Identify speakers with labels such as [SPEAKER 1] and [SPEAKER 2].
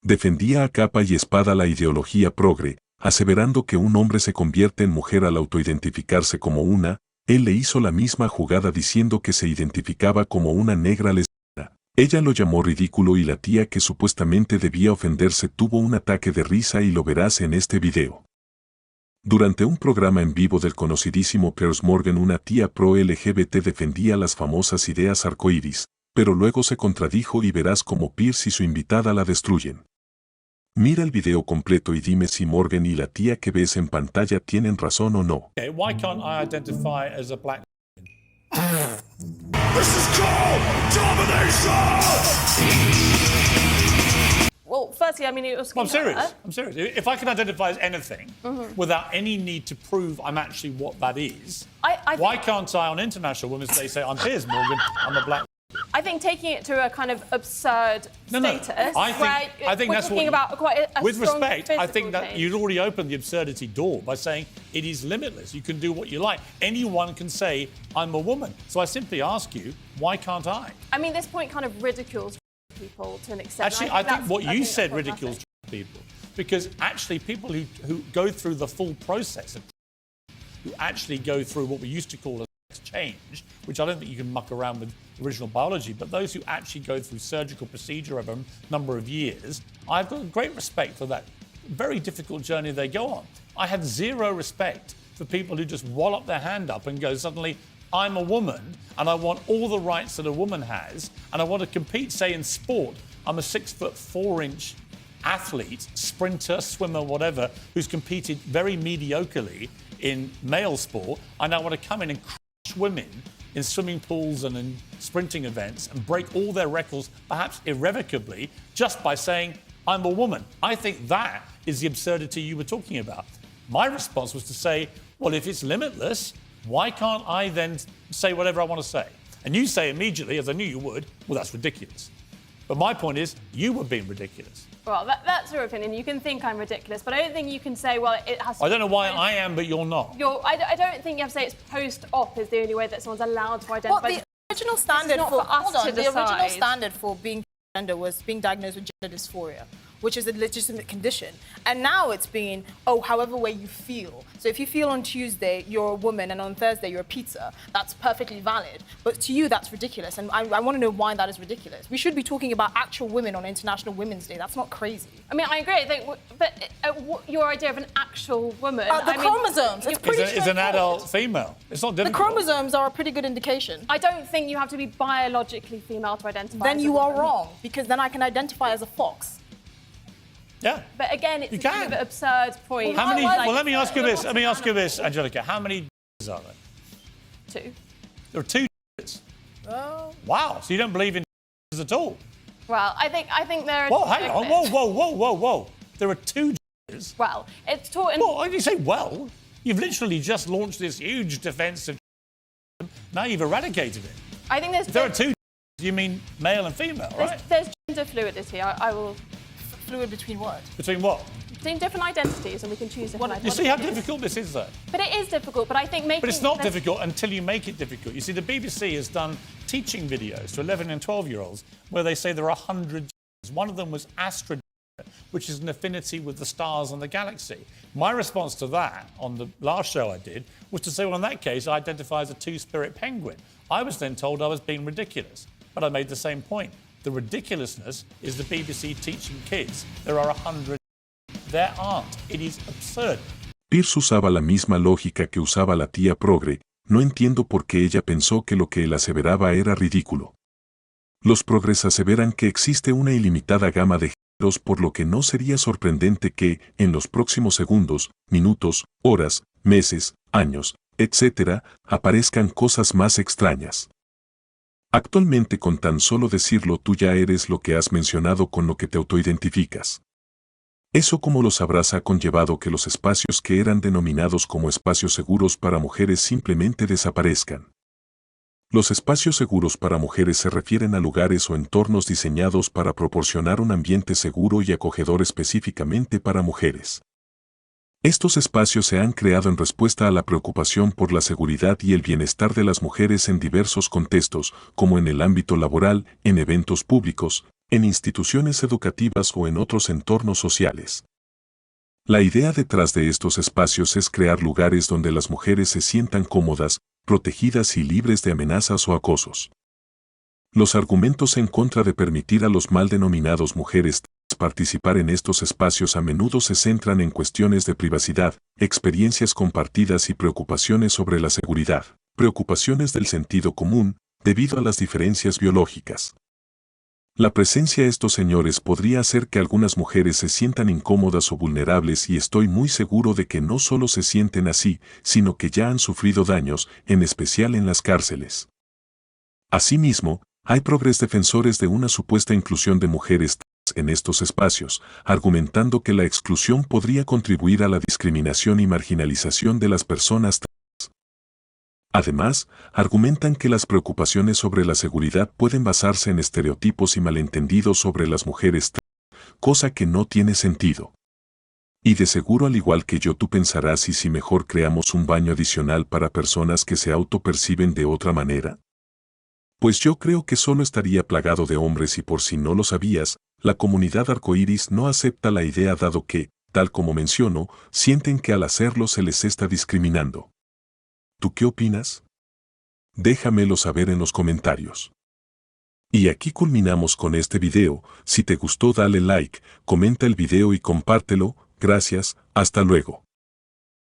[SPEAKER 1] Defendía a capa y espada la ideología progre, aseverando que un hombre se convierte en mujer al autoidentificarse como una. Él le hizo la misma jugada diciendo que se identificaba como una negra lesbiana. Ella lo llamó ridículo y la tía que supuestamente debía ofenderse tuvo un ataque de risa y lo verás en este video. Durante un programa en vivo del conocidísimo Piers Morgan, una tía pro LGBT defendía las famosas ideas arcoíris, pero luego se contradijo y verás cómo Piers y su invitada la destruyen. Mira el video completo y dime si Morgan y la tía que ves en pantalla tienen razón o no.
[SPEAKER 2] Okay, why can't I identify as a black?
[SPEAKER 3] This is called domination!
[SPEAKER 4] Well, firstly, I mean, it was.
[SPEAKER 2] Well, I'm serious. I'm serious. If I can identify as anything without any need to prove I'm actually what that is, why can't I on International Women's Day say I'm Piers Morgan, I'm a black?
[SPEAKER 4] I think taking it to a kind of absurd status,
[SPEAKER 2] I think
[SPEAKER 4] we're
[SPEAKER 2] that's
[SPEAKER 4] talking
[SPEAKER 2] what,
[SPEAKER 4] about quite a
[SPEAKER 2] with
[SPEAKER 4] strong
[SPEAKER 2] respect, I think that
[SPEAKER 4] change.
[SPEAKER 2] you'd already opened the absurdity door by saying it is limitless. You can do what you like. Anyone can say, I'm a woman. So I simply ask you, why can't I?
[SPEAKER 4] I mean, this point kind of ridicules people to an extent.
[SPEAKER 2] Actually, I think what you said ridicules people. Because actually people who go through the full process, who actually go through what we used to call a sex change, which I don't think you can muck around with original biology, but those who actually go through surgical procedure over a number of years, I've got great respect for that very difficult journey they go on. I have zero respect for people who just wallop their hand up and go suddenly, I'm a woman and I want all the rights that a woman has and I want to compete, say in sport, I'm a 6'4" athlete, sprinter, swimmer, whatever, who's competed very mediocrely in male sport, and I want to come in and crush women in swimming pools and in sprinting events and break all their records, perhaps irrevocably, just by saying, I'm a woman. I think that is the absurdity you were talking about. My response was to say, well, if it's limitless, why can't I then say whatever I want to say? And you say immediately, as I knew you would, well, that's ridiculous. But my point is, you were being ridiculous.
[SPEAKER 4] Well, that's your opinion. You can think I'm ridiculous, but I don't think you can say, well, it has to
[SPEAKER 2] I don't know why I am, but you're not.
[SPEAKER 4] I don't think you have to say it's post-op is the only way that someone's allowed to identify.
[SPEAKER 5] Well, the original standard
[SPEAKER 4] for us to
[SPEAKER 5] the original
[SPEAKER 4] decide.
[SPEAKER 5] standard for being gender was being diagnosed with gender dysphoria, which is a legitimate condition. And now it's been, oh, however way you feel. So if you feel on Tuesday you're a woman and on Thursday you're a pizza, that's perfectly valid. But to you, that's ridiculous. And I want to know why that is ridiculous. We should be talking about actual women on International Women's Day. That's not crazy.
[SPEAKER 4] I mean, I agree. I think, but your idea of an actual woman...
[SPEAKER 5] the chromosomes, it's pretty
[SPEAKER 2] It's an adult female. It's not difficult.
[SPEAKER 5] The chromosomes are a pretty good indication.
[SPEAKER 4] I don't think you have to be biologically female to identify
[SPEAKER 5] Then
[SPEAKER 4] as
[SPEAKER 5] you
[SPEAKER 4] a
[SPEAKER 5] are
[SPEAKER 4] woman.
[SPEAKER 5] wrong, because then I can identify as a fox.
[SPEAKER 2] Yeah.
[SPEAKER 4] But again, it's
[SPEAKER 2] You
[SPEAKER 4] a kind
[SPEAKER 2] can.
[SPEAKER 4] of absurd point.
[SPEAKER 2] How many?
[SPEAKER 4] Like,
[SPEAKER 2] Well, let me ask you this. Let me ask you this, Angelica. How many are there?
[SPEAKER 4] 2.
[SPEAKER 2] There are 2.
[SPEAKER 5] Oh.
[SPEAKER 2] Wow. So you don't believe in at all?
[SPEAKER 4] Well, I think there are...
[SPEAKER 2] Whoa, hang on. Whoa. There are 2.
[SPEAKER 4] Well, it's taught in...
[SPEAKER 2] Well, why do you say well? You've literally just launched this huge defence of now you've eradicated it.
[SPEAKER 4] I think
[SPEAKER 2] If there are 2, you mean male and female, right?
[SPEAKER 4] There's gender fluidity. I will...
[SPEAKER 5] Fluid between what?
[SPEAKER 2] Between what?
[SPEAKER 4] Between different identities, and we can choose different
[SPEAKER 2] You
[SPEAKER 4] identities.
[SPEAKER 2] see how difficult this is, though?
[SPEAKER 4] But it is difficult, but I think making...
[SPEAKER 2] But it's not difficult until you make it difficult. You see, the BBC has done teaching videos to 11 and 12-year-olds where they say there are 100 genders. One of them was astro, which is an affinity with the stars and the galaxy. My response to that on the last show I did was to say, well, in that case, I identify as a two-spirit penguin. I was then told I was being ridiculous, but I made the same point. The ridiculousness is the BBC teaching kids there are 100. There aren't. It is absurd.
[SPEAKER 1] Piers usaba la misma lógica que usaba la tía progre. No entiendo por qué ella pensó que lo que él aseveraba era ridículo. Los progres aseveran que existe una ilimitada gama de géneros, por lo que no sería sorprendente que, en los próximos segundos, minutos, horas, meses, años, etc., aparezcan cosas más extrañas. Actualmente, con tan solo decirlo, tú ya eres lo que has mencionado con lo que te autoidentificas. Eso, como lo sabrás, ha conllevado que los espacios que eran denominados como espacios seguros para mujeres simplemente desaparezcan. Los espacios seguros para mujeres se refieren a lugares o entornos diseñados para proporcionar un ambiente seguro y acogedor específicamente para mujeres. Estos espacios se han creado en respuesta a la preocupación por la seguridad y el bienestar de las mujeres en diversos contextos, como en el ámbito laboral, en eventos públicos, en instituciones educativas o en otros entornos sociales. La idea detrás de estos espacios es crear lugares donde las mujeres se sientan cómodas, protegidas y libres de amenazas o acosos. Los argumentos en contra de permitir a los mal denominados mujeres participar en estos espacios a menudo se centran en cuestiones de privacidad, experiencias compartidas y preocupaciones sobre la seguridad, preocupaciones del sentido común, debido a las diferencias biológicas. La presencia de estos señores podría hacer que algunas mujeres se sientan incómodas o vulnerables y estoy muy seguro de que no solo se sienten así, sino que ya han sufrido daños, en especial en las cárceles. Asimismo, hay progres defensores de una supuesta inclusión de mujeres en estos espacios, argumentando que la exclusión podría contribuir a la discriminación y marginalización de las personas trans. Además, argumentan que las preocupaciones sobre la seguridad pueden basarse en estereotipos y malentendidos sobre las mujeres trans, cosa que no tiene sentido. Y de seguro, al igual que yo, tú pensarás: ¿y si mejor creamos un baño adicional para personas que se autoperciben de otra manera? Pues yo creo que solo estaría plagado de hombres, y por si no lo sabías, la comunidad arcoíris no acepta la idea, dado que, tal como menciono, sienten que al hacerlo se les está discriminando. ¿Tú qué opinas? Déjamelo saber en los comentarios. Y aquí culminamos con este video. Si te gustó, dale like, comenta el video y compártelo. Gracias, hasta luego.